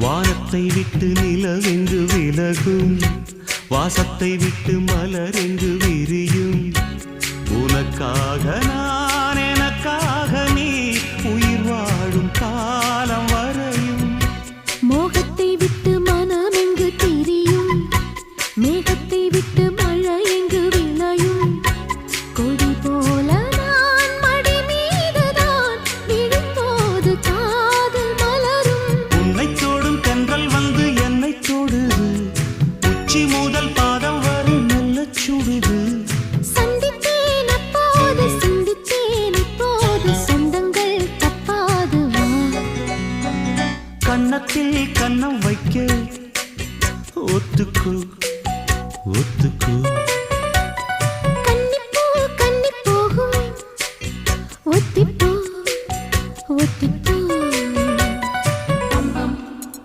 வானத்தை விட்டு நிலவென்று விலகும், வாசத்தை விட்டு மலரென்று விரியும். உனக்காக நான், எனக்காக நீ, உயிர் வாழும் காலம் வரையும். மோகத்தை விட்டு மனம் எங்கு திரியும், மேகத்தை விட்டு மழை எங்கு விளையும். கொடி போல நான் மடி மீதுதான் விழும்போது காதல் மலரும். உன்னை தோடும் தென்றல் வந்து என்னை தொடுது, உச்சி முதல் பாதம் வரை நல்ல சுடுது. சந்தித்தேன் அப்போது, சிந்தித்தேன் இப்போது, சொந்தங்கள் தப்பாது வா. கன்னத்தில் கன்னம் வைக்க ஒத்துக்கோ ஒத்துக்கோ.